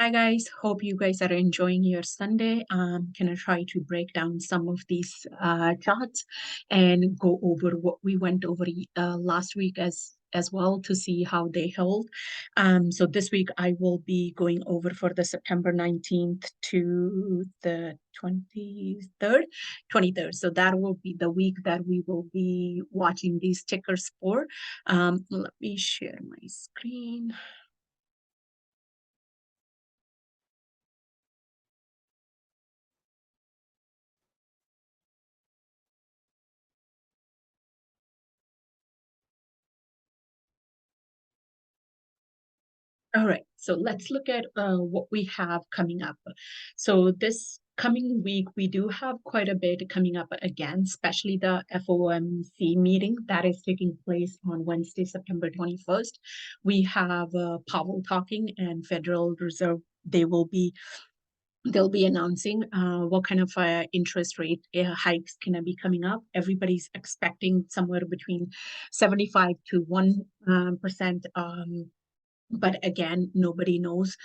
Hi guys, hope you guys are enjoying your Sunday. I'm gonna try to break down some of these charts and go over what we went over last week as well to see how they held. So this week I will be going over for the September 19th to the 23rd. So that will be the week that we will be watching these tickers for. Let me share my screen. All right, so let's look at what we have coming up. So this coming week, we do have quite a bit coming up again, especially the FOMC meeting that is taking place on Wednesday, September 21st. We have Powell talking and Federal Reserve. They'll be announcing what kind of interest rate hikes can be coming up. Everybody's expecting somewhere between 75 to 1%. But again, nobody knows.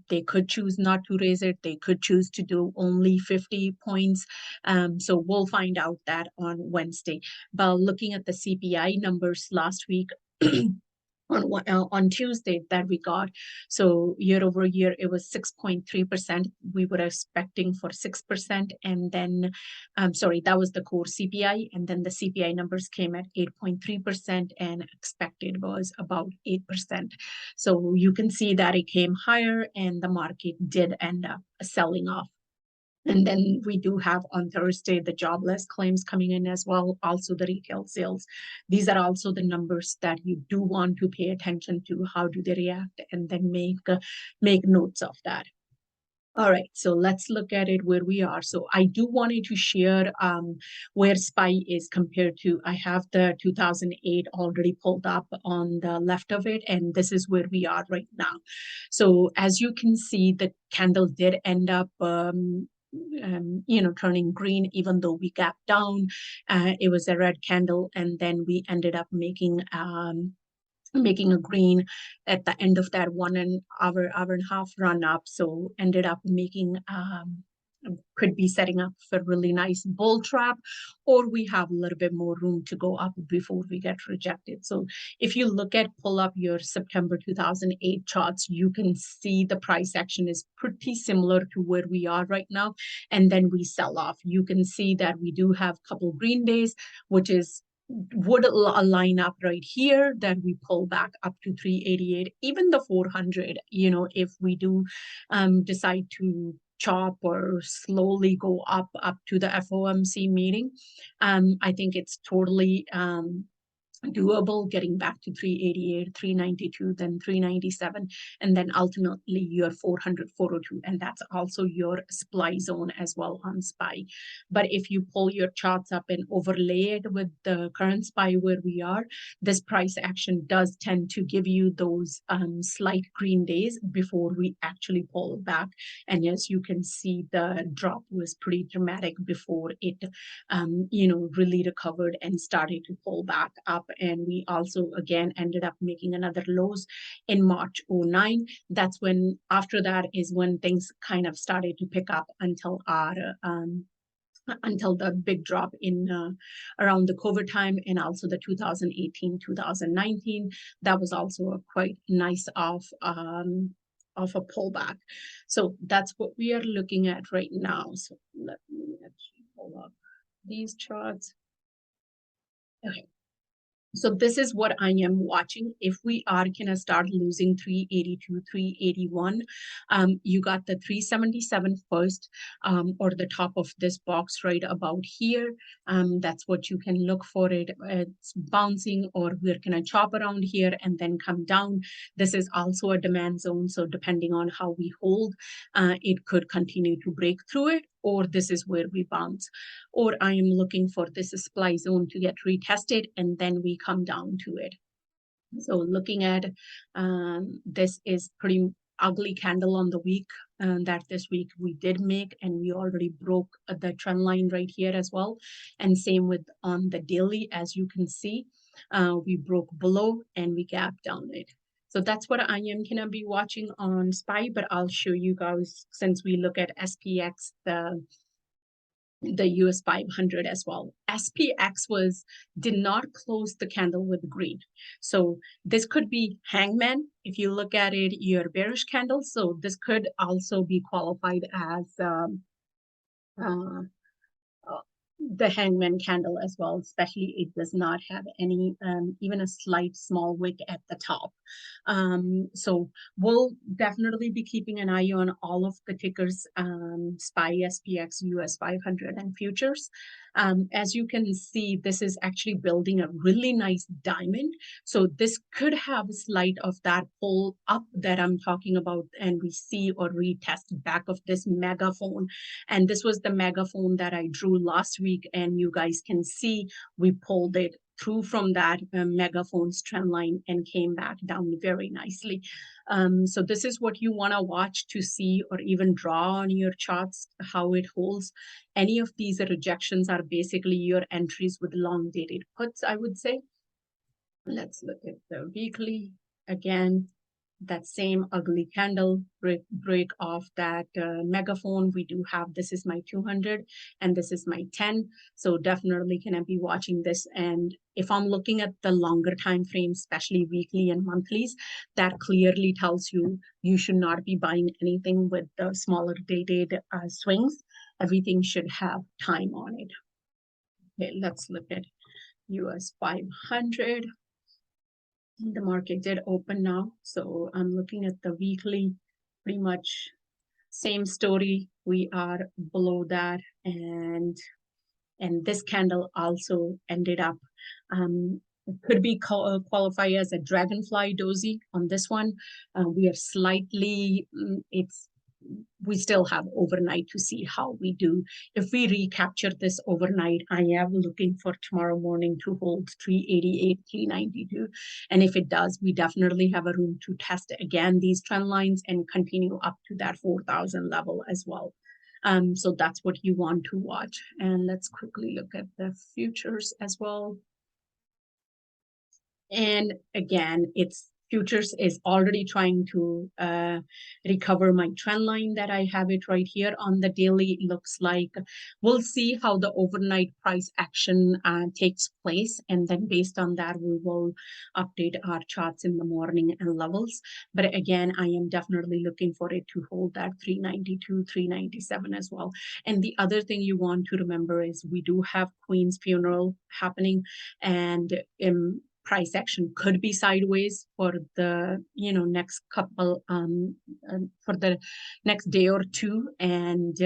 They could choose not to raise it. They could choose to do only 50 points. So we'll find out that on Wednesday. But looking at the CPI numbers last week, on Tuesday that we got. So year over year, it was 6.3%. We were expecting for 6. And then, sorry, that was the core CPI. And then the CPI numbers came at 8.3% and expected was about 8%. So you can see that it came higher and the market did end up selling off. And then we do have on Thursday the jobless claims coming in as well, also the retail sales. These are also the numbers that you do want to pay attention to. How do they react? And then make notes of that. All right, so let's look at it where we are. So I do wanted to share where SPY is compared to, I have the 2008 already pulled up on the left of it, and this is where we are right now. So as you can see, the candle did end up turning green, even though we gapped down. It was a red candle, and then we ended up making a green at the end of that hour and a half run up. So ended up making could be setting up for a really nice bull trap, or we have a little bit more room to go up before we get rejected. So if you look at pull up your September 2008 charts, you can see the price action is pretty similar to where we are right now. And then we sell off. You can see that we do have a couple green days, which would line up right here, that we pull back up to 388, even the 400, if we do decide to chop or slowly go up to the FOMC meeting. I think it's totally doable, getting back to 388, 392, then 397, and then ultimately your 400, 402, and that's also your supply zone as well on SPY. But if you pull your charts up and overlay it with the current SPY where we are, this price action does tend to give you those slight green days before we actually pull back. And as you can see, the drop was pretty dramatic before it really recovered and started to pull back up. And we also again ended up making another lows in March 09. That's when, after that is when things kind of started to pick up until the big drop in around the COVID time, and also the 2018, 2019. That was also a quite nice of a pullback. So that's what we are looking at right now. So let me actually pull up these charts. Okay. So this is what I am watching. If we are gonna start losing 382, 381, you got the 377 first, or the top of this box right about here. That's what you can look for it. It's bouncing, or we're gonna chop around here and then come down. This is also a demand zone. So depending on how we hold, it could continue to break through it, or this is where we bounce, or I am looking for this supply zone to get retested and then we come down to it. So looking at this is pretty ugly candle on the week that this week we did make, and we already broke the trend line right here as well. And same with on the daily, as you can see, we broke below and we gapped down it. So that's what I am going to be watching on SPY, but I'll show you guys, since we look at SPX, the US 500 as well. SPX did not close the candle with green. So this could be hangman. If you look at it, your bearish candle. So this could also be qualified as uh, the hangman candle as well, especially it does not have any, even a slight small wick at the top. So we'll definitely be keeping an eye on all of the tickers, SPY, SPX, US 500, and futures. As you can see, this is actually building a really nice diamond. So this could have a slight of that pull up that I'm talking about, and we see or retest back of this megaphone. And this was the megaphone that I drew last week, and you guys can see we pulled it through from that megaphone's trend line and came back down very nicely. So this is what you want to watch to see, or even draw on your charts, how it holds. Any of these rejections are basically your entries with long dated puts, I would say. Let's look at the weekly again. That same ugly candle break off that megaphone. We do have, this is my 200 and this is my 10. So definitely can I be watching this. And if I'm looking at the longer time frame, especially weekly and monthlies, that clearly tells you you should not be buying anything with the smaller dated swings. Everything should have time on it. Okay, let's look at US 500. The market did open now, so I'm looking at the weekly, pretty much same story. We are below that, and this candle also ended up, could be qualified as a dragonfly dozy on this one. We are slightly, we still have overnight to see how we do. If we recapture this overnight, I am looking for tomorrow morning to hold 388, 392. And if it does, we definitely have a room to test again these trend lines and continue up to that 4,000 level as well. So that's what you want to watch. And let's quickly look at the futures as well. And again, futures is already trying to recover my trend line that I have it right here on the daily. It looks like we'll see how the overnight price action takes place. And then based on that, we will update our charts in the morning and levels. But again, I am definitely looking for it to hold that 392, 397 as well. And the other thing you want to remember is we do have Queen's funeral happening, and price action could be sideways for the next couple for the next day or two, and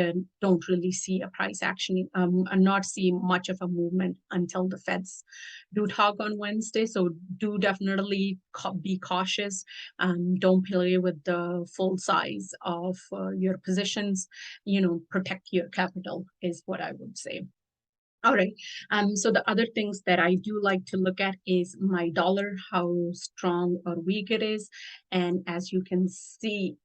don't really see a price action and not see much of a movement until the Feds do talk on Wednesday. So do definitely be cautious. Don't play with the full size of your positions. Protect your capital is what I would say. All right. So the other things that I do like to look at is my dollar, how strong or weak it is. And as you can see,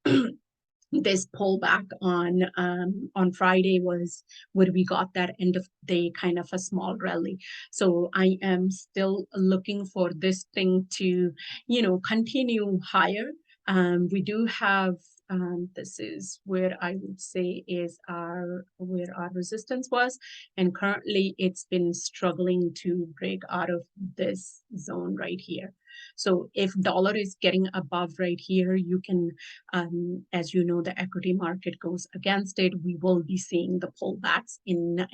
this pullback on Friday was where we got that end of day kind of a small rally. So I am still looking for this thing to, continue higher. We do have, this is where I would say is where our resistance was, and currently it's been struggling to break out of this zone right here. So if dollar is getting above right here, you can, as you know, the equity market goes against it. We will be seeing the pullbacks in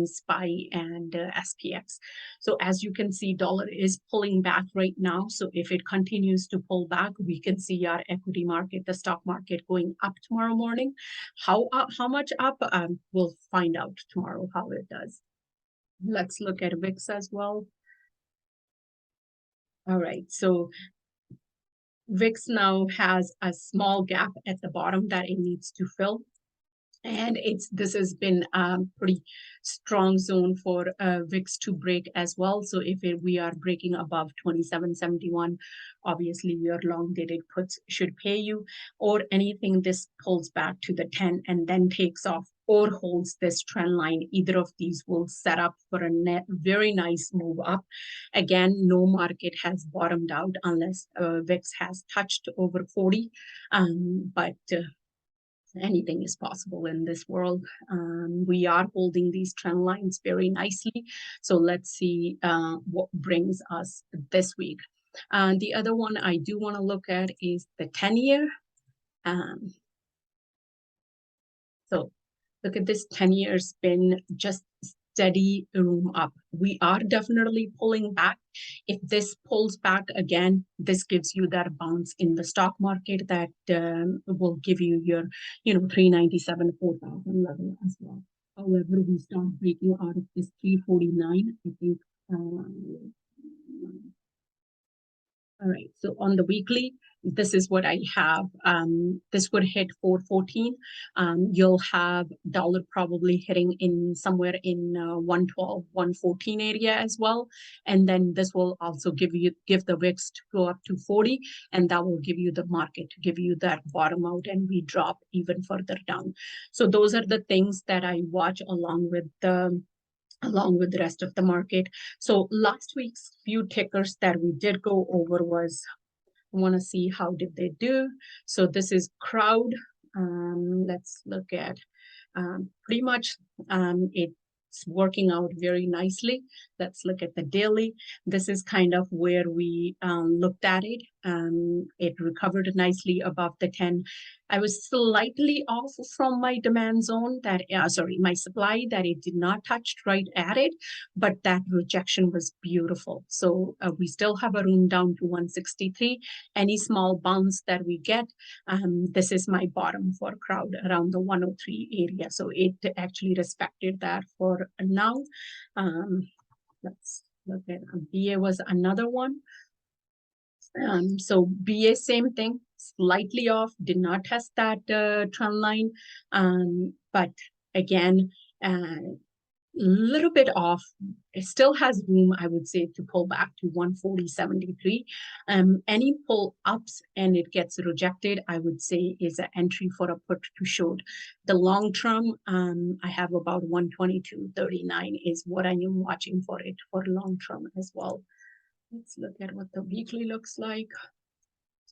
SPY and SPX. So as you can see, dollar is pulling back right now. So if it continues to pull back, we can see our equity market, the stock market, going up tomorrow morning. How much up? We'll find out tomorrow how it does. Let's look at VIX as well. All right, so VIX now has a small gap at the bottom that it needs to fill. And this has been a pretty strong zone for VIX to break as well. So if we are breaking above 27.71, obviously your long dated puts should pay you, or anything this pulls back to the 10 and then takes off or holds this trend line. Either of these will set up for a very nice move up. Again, no market has bottomed out unless VIX has touched over 40, but anything is possible in this world. We are holding these trend lines very nicely. So let's see what brings us this week. The other one I do want to look at is the 10-year. So look at this 10-year spin, just steady room up. We are definitely pulling back. If this pulls back again, this gives you that bounce in the stock market that will give you your, 397, 4,000 level as well. However, we start breaking out of this 349, I think. All right, so on the weekly, this is what I have. This would hit 414. You'll have dollar probably hitting in somewhere in 112, 114 area as well. And then this will also give the VIX to go up to 40, and that will give you the market to give you that bottom out, and we drop even further down. So those are the things that I watch along with the rest of the market. So last week's few tickers that we did go over was, I want to see how did they do. So this is crowd. Let's look at pretty much it's working out very nicely. Let's look at the daily. This is kind of where we looked at it. It recovered nicely above the 10. I was slightly off from my demand zone my supply that it did not touch right at it, but that rejection was beautiful. So we still have a room down to 163. Any small bounce that we get, this is my bottom for crowd around the 103 area. So it actually respected that for now. Let's look at BA was another one. So BA, same thing, slightly off, did not test that trend line, but again, little bit off. It still has room, I would say, to pull back to 140.73. Any pull ups and it gets rejected, I would say, is an entry for a put to short. The long term, I have about 122.39 is what I am watching for it for long term as well. Let's look at what the weekly looks like.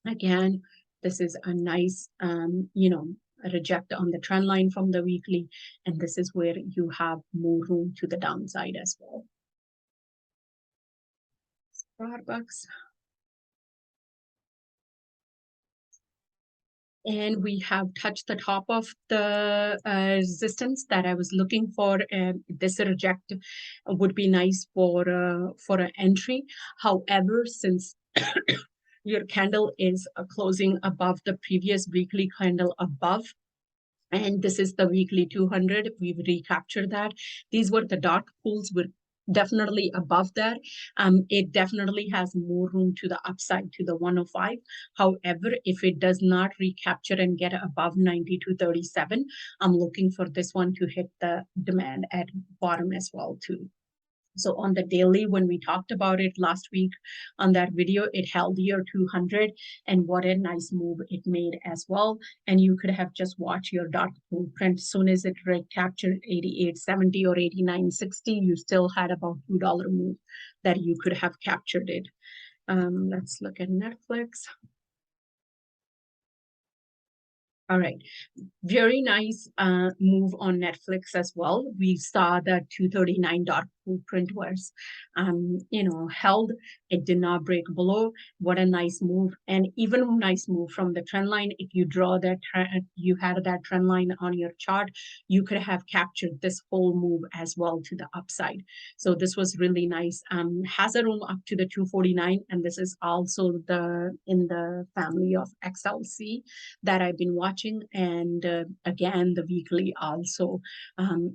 Again, this is a nice, reject on the trend line from the weekly, and this is where you have more room to the downside as well. Starbucks. And we have touched the top of the resistance that I was looking for. This reject would be nice for an entry. However, since your candle is closing above the previous weekly candle above, and this is the weekly 200, we've recaptured that. These were the dark pools, we're definitely above that. It definitely has more room to the upside to the 105. However, if it does not recapture and get above 92.37, I'm looking for this one to hit the demand at bottom as well too. So on the daily, when we talked about it last week on that video, it held year 200, and what a nice move it made as well. And you could have just watched your dark blueprint. As soon as it recaptured 88.70 or 89.60, you still had about $2 move that you could have captured it. Let's look at Netflix. All right, very nice move on Netflix as well. We saw the 239 dark blueprint was, held. It did not break below. What a nice move, and even a nice move from the trend line. If you draw that, you had that trend line on your chart, you could have captured this whole move as well to the upside. So this was really nice. Has a room up to the 249, and this is also in the family of XLC that I've been watching. And again, the weekly also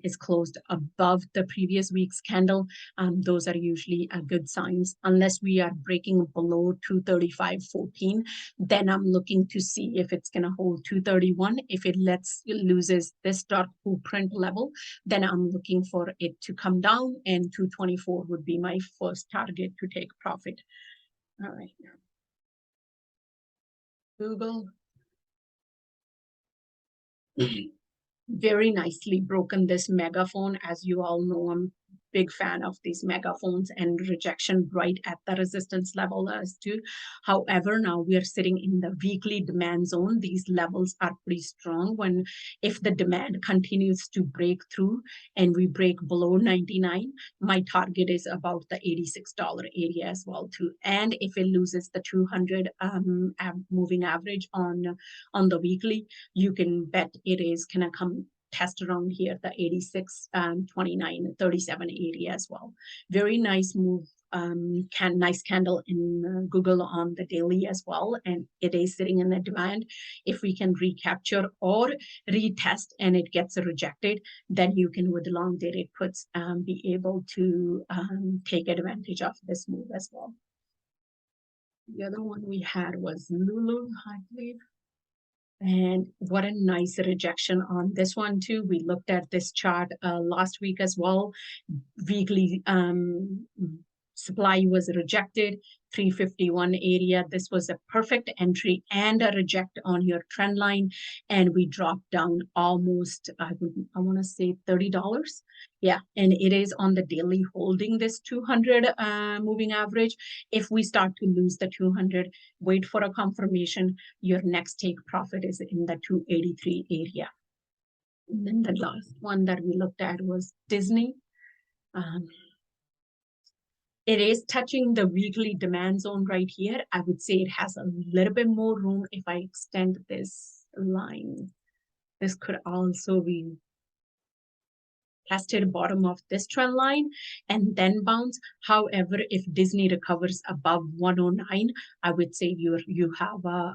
is closed above the previous week's candle. Those are usually good signs. Unless we are breaking below 235.14, then I'm looking to see if it's going to hold 231. If it loses this dark blueprint level, then I'm looking for it to come down, and 224 would be my first target to take profit. All right. Google. Very nicely broken this megaphone. As you all know, I'm big fan of these megaphones, and rejection right at the resistance level as too. However, now we are sitting in the weekly demand zone. These levels are pretty strong. When if the demand continues to break through and we break below 99, my target is about the $86 area as well too. And if it loses the 200 moving average on the weekly, you can bet it is gonna come test around here, the 86, 29, 37 area as well. Very nice move. Nice candle in Google on the daily as well, and it is sitting in the demand. If we can recapture or retest and it gets rejected, then you can, with long dated puts, be able to take advantage of this move as well. The other one we had was Lulu, I believe. And what a nice rejection on this one too. We looked at this chart last week as well. Weekly supply was rejected, 351 area. This was a perfect entry and a reject on your trend line. And we dropped down almost, I want to say $30. Yeah, and it is on the daily holding this 200 moving average. If we start to lose the 200, wait for a confirmation. Your next take profit is in the 283 area. And then the last one that we looked at was Disney. It is touching the weekly demand zone right here. I would say it has a little bit more room if I extend this line. This could also be tested bottom of this trend line and then bounce. However, if Disney recovers above 109, I would say you have a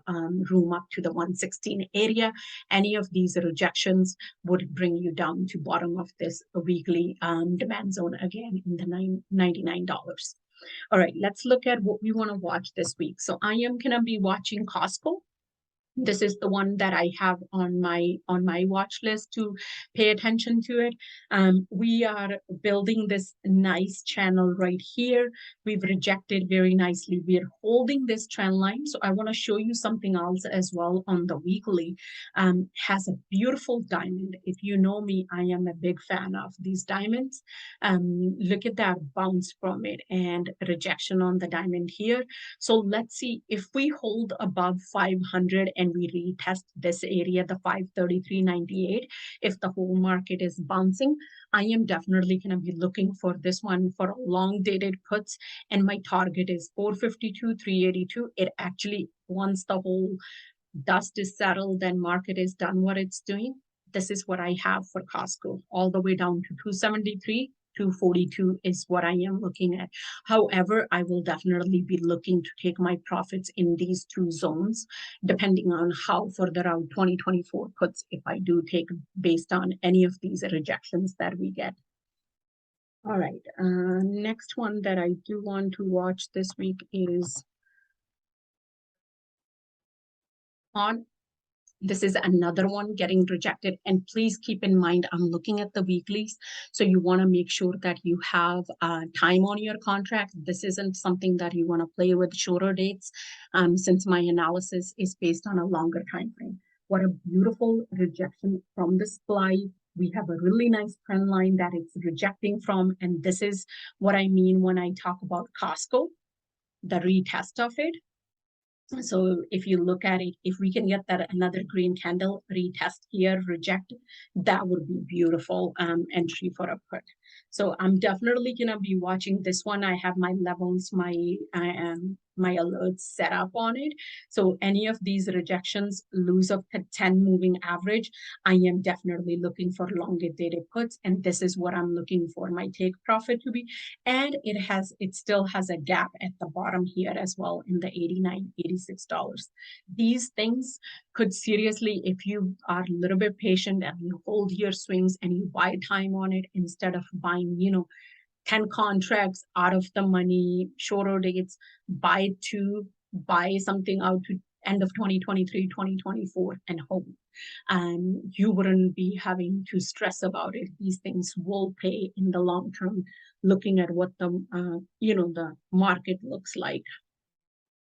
room up to the 116 area. Any of these rejections would bring you down to bottom of this weekly demand zone again in the $99. All right, let's look at what we want to watch this week. So I am going to be watching Costco. This is the one that I have on my watch list to pay attention to it. We are building this nice channel right here. We've rejected very nicely. We are holding this trend line. So I want to show you something else as well on the weekly. Has a beautiful diamond. If you know me, I am a big fan of these diamonds. Look at that bounce from it and rejection on the diamond here. So let's see if we hold above 500 and we retest this area, the 533.98. If the whole market is bouncing, I am definitely going to be looking for this one for long dated puts, and my target is 452, 382. It actually, once the whole dust is settled and market is done what it's doing, this is what I have for Costco, all the way down to 273. 242 is what I am looking at. However, I will definitely be looking to take my profits in these two zones, depending on how further out 2024 puts, if I do take based on any of these rejections that we get. All right, next one that I do want to watch this week is on. This is another one getting rejected. And please keep in mind, I'm looking at the weeklies. So you want to make sure that you have time on your contract. This isn't something that you want to play with shorter dates, since my analysis is based on a longer time frame. What a beautiful rejection from the supply. We have a really nice trend line that it's rejecting from. And this is what I mean when I talk about Costco, the retest of it. So if you look at it, if we can get that another green candle retest here, reject, that would be beautiful entry for a put. So I'm definitely gonna be watching this one. I have my levels, my alerts set up on it. So any of these rejections, lose of the 10 moving average, I am definitely looking for longer dated puts, and this is what I'm looking for my take profit to be. And it still has a gap at the bottom here as well in the $89, $86. These things could seriously, if you are a little bit patient and you hold your swings and you buy time on it instead of buying, 10 contracts out of the money, shorter dates, buy something out to end of 2023, 2024 and hope. You wouldn't be having to stress about it. These things will pay in the long term, looking at what the market looks like.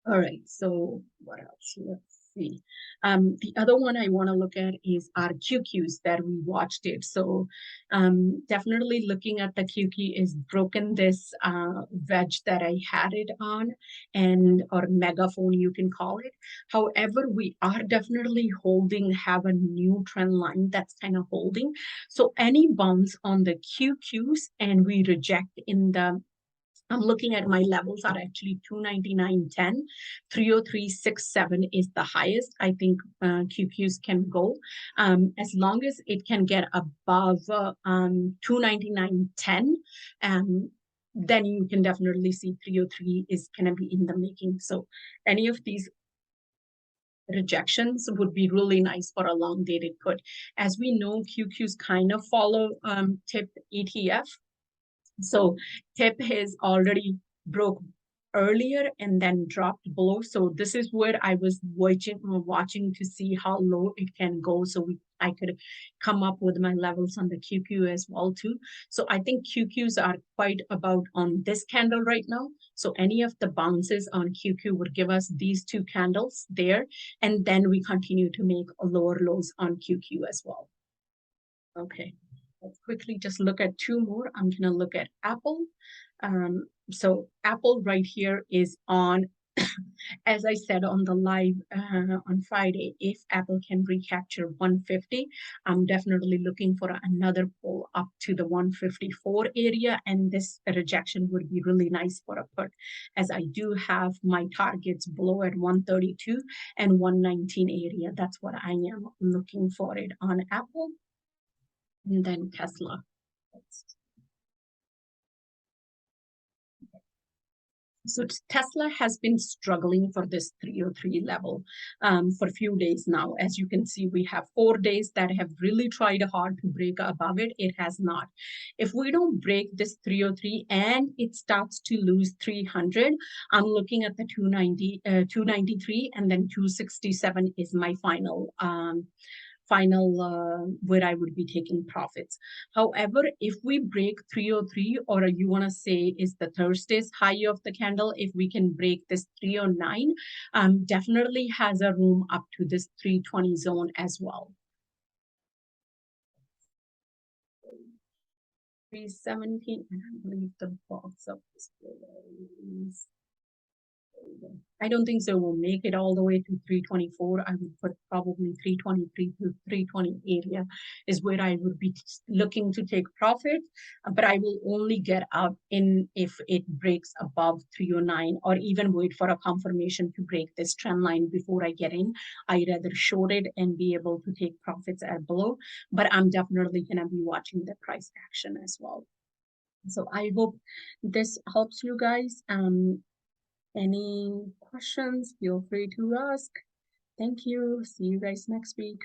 All right, so what else? Let's see. The other one I want to look at is our QQs that we watched it. So definitely looking at the QQ is broken this wedge that I had it on, and or megaphone you can call it. However, we are definitely holding, have a new trend line that's kind of holding. So any bounce on the QQs and we reject in the, I'm looking at my levels are actually 299.10, 303.67 is the highest. I think QQs can go as long as it can get above 299.10. Then you can definitely see 303 is going to be in the making. So any of these rejections would be really nice for a long dated put. As we know, QQs kind of follow TIP ETF. So TIP has already broke earlier and then dropped below. So this is where I was watching to see how low it can go. So I could come up with my levels on the QQ as well too. So I think QQs are quite about on this candle right now. So any of the bounces on QQ would give us these two candles there. And then we continue to make lower lows on QQ as well. Okay. Let's quickly just look at two more. I'm going to look at Apple. So Apple right here is on, as I said on the live on Friday, if Apple can recapture 150, I'm definitely looking for another pull up to the 154 area. And this rejection would be really nice for a put, as I do have my targets below at 132 and 119 area. That's what I am looking for it on Apple. And then Tesla. So Tesla has been struggling for this 303 level for a few days now. As you can see, we have 4 days that have really tried hard to break above it. It has not. If we don't break this 303 and it starts to lose 300, I'm looking at the 293 and then 267 is my final where I would be taking profits. However, if we break 303, or you want to say is the Thursday's high of the candle, if we can break this 309, definitely has a room up to this 320 zone as well. 317, and I believe the box of this is, I don't think so we'll make it all the way to 324. I would put probably 323 to 320 area is where I would be looking to take profit, but I will only get out in if it breaks above 309 or even wait for a confirmation to break this trend line before I get in. I rather short it and be able to take profits at below, but I'm definitely going to be watching the price action as well. So I hope this helps you guys. Any questions, feel free to ask. Thank you. See you guys next week.